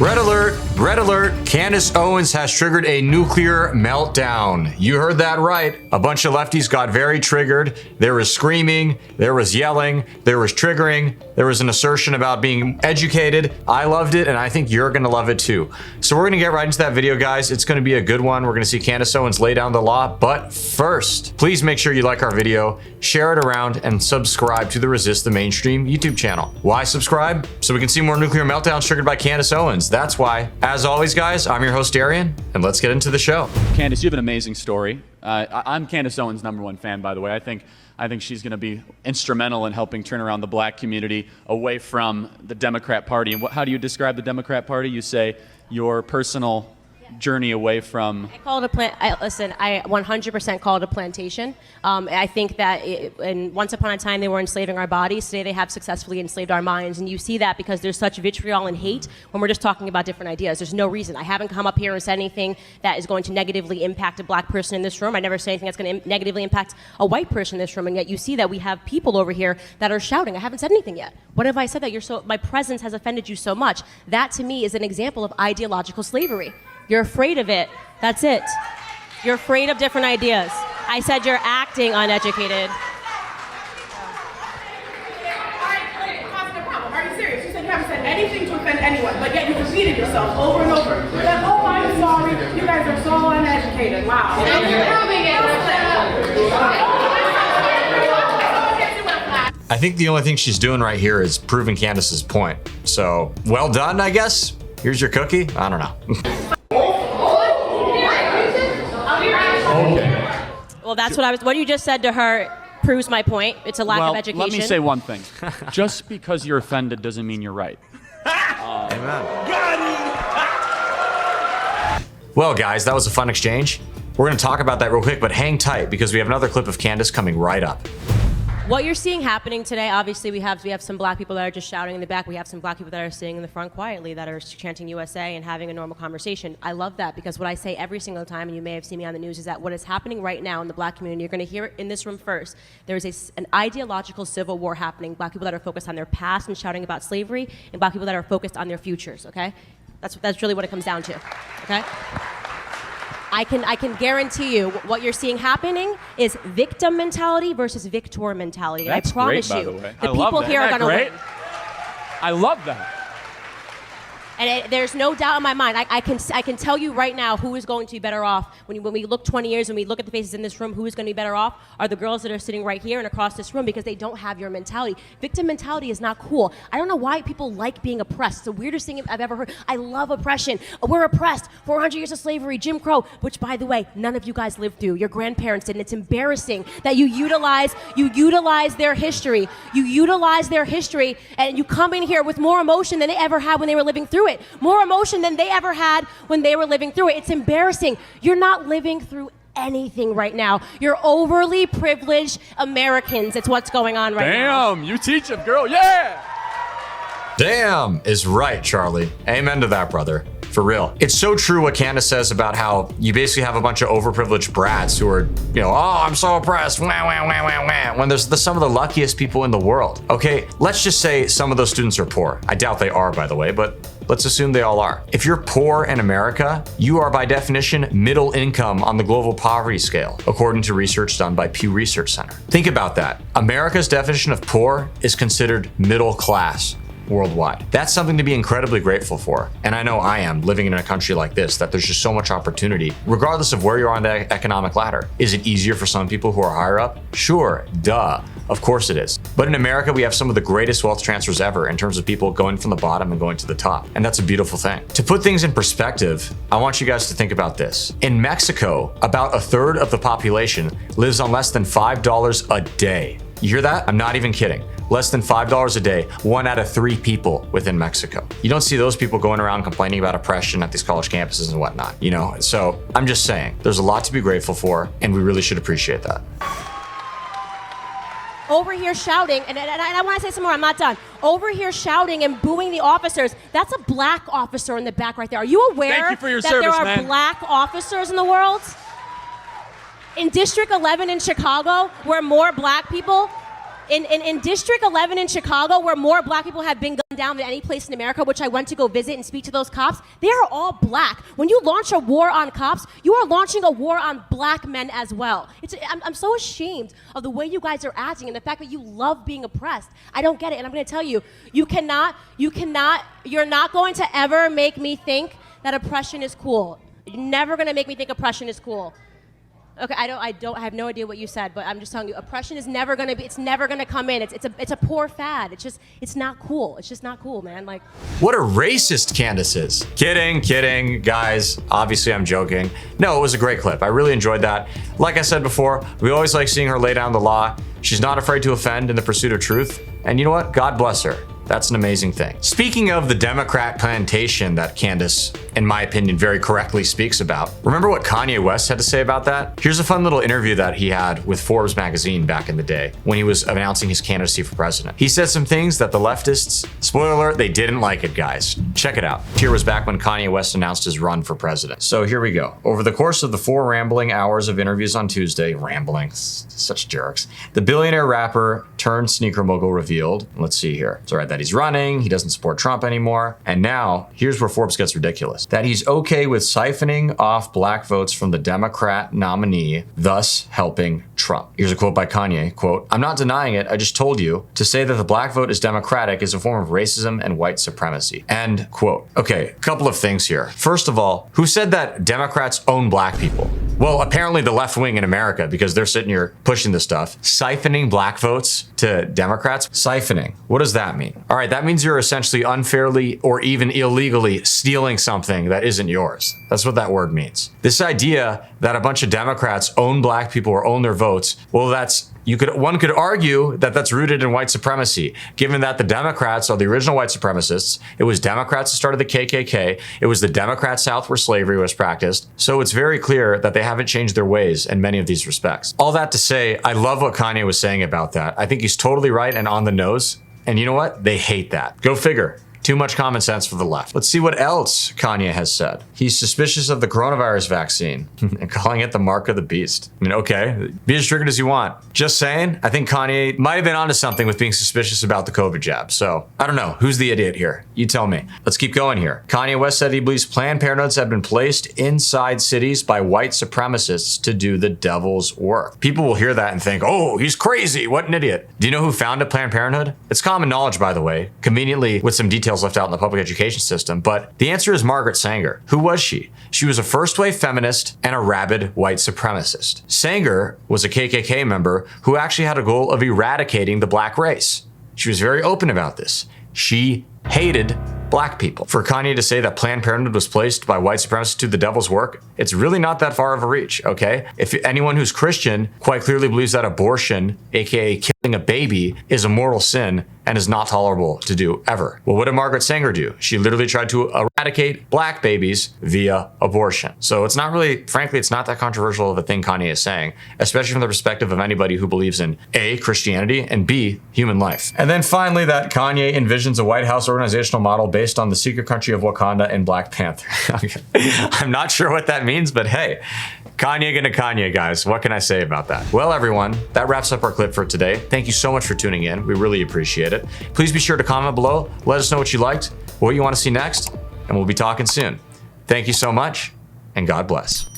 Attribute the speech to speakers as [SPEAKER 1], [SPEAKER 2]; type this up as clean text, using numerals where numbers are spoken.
[SPEAKER 1] Red alert, red alert, Candace Owens has triggered a nuclear meltdown. You heard that right. A bunch of lefties got very triggered. There was screaming, there was yelling, there was triggering, there was an assertion about being educated. I loved it, and I think you're gonna love it too. So we're gonna get right into that video, guys. It's gonna be a good one. We're gonna see Candace Owens lay down the law, but first, please make sure you like our video, share it around, and subscribe to the Resist the Mainstream YouTube channel. Why subscribe? So we can see more nuclear meltdowns triggered by Candace Owens. That's why. As always, guys, I'm your host, Darian, and let's get into the show.
[SPEAKER 2] Candace, you have an amazing story. I'm Candace Owens' #1 fan, by the way. I think she's going to be instrumental in helping turn around the black community away from the Democrat Party. And how do you describe the Democrat Party? You say your personal journey away from...
[SPEAKER 3] I call it I 100% call it a plantation. I think that and once upon a time they were enslaving our bodies. Today they have successfully enslaved our minds. And you see that because there's such vitriol and hate when we're just talking about different ideas. There's no reason. I haven't come up here and said anything that is going to negatively impact a black person in this room. I never say anything that's going to negatively impact a white person in this room. And yet you see that we have people over here that are shouting. I haven't said anything yet. What have I said that my presence has offended you so much? That to me is an example of ideological slavery. You're afraid of it. That's it. You're afraid of different ideas. I said you're acting uneducated.
[SPEAKER 4] Are you serious? You said you haven't said anything to offend anyone, but yet you repeated yourself over and over. You're like, oh, I'm sorry. You guys are so uneducated. Wow. And you're proving it.
[SPEAKER 1] I think the only thing she's doing right here is proving Candace's point. So, well done, I guess. Here's your cookie. I don't know.
[SPEAKER 3] Well, that's what you just said to her proves my point. It's a lack of education.
[SPEAKER 2] Let me say one thing. Just because you're offended doesn't mean you're right.
[SPEAKER 1] Amen. Well, guys, that was a fun exchange. We're going to talk about that real quick, but hang tight because we have another clip of Candace coming right up.
[SPEAKER 3] What you're seeing happening today, obviously we have some black people that are just shouting in the back. We have some black people that are sitting in the front quietly that are chanting USA and having a normal conversation. I love that because what I say every single time, and you may have seen me on the news, is that what is happening right now in the black community, you're going to hear it in this room first. There is an ideological civil war happening. Black people that are focused on their past and shouting about slavery, and black people that are focused on their futures, okay? That's really what it comes down to, okay? I can guarantee you what you're seeing happening is victim mentality versus victor mentality.
[SPEAKER 2] That's
[SPEAKER 3] I promise
[SPEAKER 2] great, by
[SPEAKER 3] you,
[SPEAKER 2] the way.
[SPEAKER 3] the people here are going to win.
[SPEAKER 2] I love that.
[SPEAKER 3] And there's no doubt in my mind. I can tell you right now who is going to be better off when we look 20 years and we look at the faces in this room. Who is going to be better off are the girls that are sitting right here and across this room because they don't have your mentality. Victim mentality is not cool. I don't know why people like being oppressed. It's the weirdest thing I've ever heard. I love oppression. We're oppressed. 400 years of slavery, Jim Crow, which by the way, none of you guys lived through. Your grandparents did, and it's embarrassing that you utilize their history. You utilize their history, and you come in here with more emotion than they ever had when they were living through it. More emotion than they ever had when they were living through it. It's embarrassing. You're not living through anything right now. You're overly privileged Americans. It's what's going on right now.
[SPEAKER 2] Damn, you teach them, girl. Yeah!
[SPEAKER 1] Damn is right, Charlie. Amen to that, brother. For real. It's so true what Candace says about how you basically have a bunch of overprivileged brats who are, oh, I'm so oppressed, wah, wah, wah, wah, wah, when there's some of the luckiest people in the world. Okay, let's just say some of those students are poor. I doubt they are, by the way, but let's assume they all are. If you're poor in America, you are by definition middle income on the global poverty scale, according to research done by Pew Research Center. Think about that. America's definition of poor is considered middle class worldwide. That's something to be incredibly grateful for. And I know I am living in a country like this, that there's just so much opportunity, regardless of where you are on the economic ladder. Is it easier for some people who are higher up? Sure, duh. Of course it is. But in America, we have some of the greatest wealth transfers ever in terms of people going from the bottom and going to the top. And that's a beautiful thing. To put things in perspective, I want you guys to think about this. In Mexico, about a third of the population lives on less than $5 a day. You hear that? I'm not even kidding. Less than $5 a day, 1 out of 3 people within Mexico. You don't see those people going around complaining about oppression at these college campuses and whatnot, So I'm just saying, there's a lot to be grateful for, and we really should appreciate that.
[SPEAKER 3] Over here shouting, and I want to say some more, I'm not done. Over here shouting and booing the officers. That's a black officer in the back right there. Are you aware
[SPEAKER 2] for your
[SPEAKER 3] that
[SPEAKER 2] service,
[SPEAKER 3] there are
[SPEAKER 2] man.
[SPEAKER 3] black officers in the world? In District 11 in Chicago, where more black people, in District 11 in Chicago, where more black people have been down to any place in America, which I went to go visit and speak to those cops, they are all black. When you launch a war on cops, you are launching a war on black men as well. I'm so ashamed of the way you guys are acting and the fact that you love being oppressed. I don't get it, and I'm going to tell you, you're not going to ever make me think that oppression is cool. You're never going to make me think oppression is cool. Okay, I have no idea what you said, but I'm just telling you, oppression is never gonna come in. It's a poor fad. It's not cool. It's just not cool, man. Like,
[SPEAKER 1] what a racist Candace is. Kidding, guys. Obviously, I'm joking. No, it was a great clip. I really enjoyed that. Like I said before, we always like seeing her lay down the law. She's not afraid to offend in the pursuit of truth. And you know what? God bless her. That's an amazing thing. Speaking of the Democrat plantation that Candace, in my opinion, very correctly speaks about, remember what Kanye West had to say about that? Here's a fun little interview that he had with Forbes magazine back in the day when he was announcing his candidacy for president. He said some things that the leftists, spoiler alert, they didn't like it, guys. Check it out. Here was back when Kanye West announced his run for president. So here we go. Over the course of the 4 rambling hours of interviews on Tuesday, rambling, such jerks, the billionaire rapper turned sneaker mogul revealed, let's see here. It's all right that he's running, he doesn't support Trump anymore, and now, here's where Forbes gets ridiculous, that he's okay with siphoning off black votes from the Democrat nominee, thus helping Trump. Here's a quote by Kanye, quote, "I'm not denying it, I just told you, to say that the black vote is Democratic is a form of racism and white supremacy," end quote. Okay, a couple of things here. First of all, who said that Democrats own black people? Well, apparently the left wing in America, because they're sitting here pushing this stuff. Siphoning black votes to Democrats? Siphoning. What does that mean? All right, that means you're essentially unfairly or even illegally stealing something that isn't yours. That's what that word means. This idea that a bunch of Democrats own black people or own their votes, well, one could argue that that's rooted in white supremacy, given that the Democrats are the original white supremacists. It was Democrats who started the KKK. It was the Democrat South where slavery was practiced. So it's very clear that they haven't changed their ways in many of these respects. All that to say, I love what Kanye was saying about that. I think he's totally right and on the nose. And you know what? They hate that. Go figure. Too much common sense for the left. Let's see what else Kanye has said. He's suspicious of the coronavirus vaccine and calling it the mark of the beast. I mean, okay, be as triggered as you want. Just saying, I think Kanye might have been onto something with being suspicious about the COVID jab. So I don't know. Who's the idiot here? You tell me. Let's keep going here. Kanye West said he believes Planned Parenthoods have been placed inside cities by white supremacists to do the devil's work. People will hear that and think, oh, he's crazy. What an idiot. Do you know who founded Planned Parenthood? It's common knowledge, by the way, conveniently with some details left out in the public education system, but the answer is Margaret Sanger. Who was she? She was a first-wave feminist and a rabid white supremacist. Sanger was a KKK member who actually had a goal of eradicating the black race. She was very open about this. She hated black people. For Kanye to say that Planned Parenthood was placed by white supremacists to the devil's work, it's really not that far of a reach, okay? If anyone who's Christian quite clearly believes that abortion, aka killing a baby, is a mortal sin and is not tolerable to do ever. Well, what did Margaret Sanger do? She literally tried to eradicate black babies via abortion. So it's not really, frankly, it's not that controversial of a thing Kanye is saying, especially from the perspective of anybody who believes in A, Christianity, and B, human life. And then finally, that Kanye envisions a White House organizational model based on the secret country of Wakanda and Black Panther. I'm not sure what that means, but hey, Kanye gonna Kanye, guys. What can I say about that? Well, everyone, that wraps up our clip for today. Thank you so much for tuning in. We really appreciate it. Please be sure to comment below. Let us know what you liked, what you want to see next, and we'll be talking soon. Thank you so much, and God bless.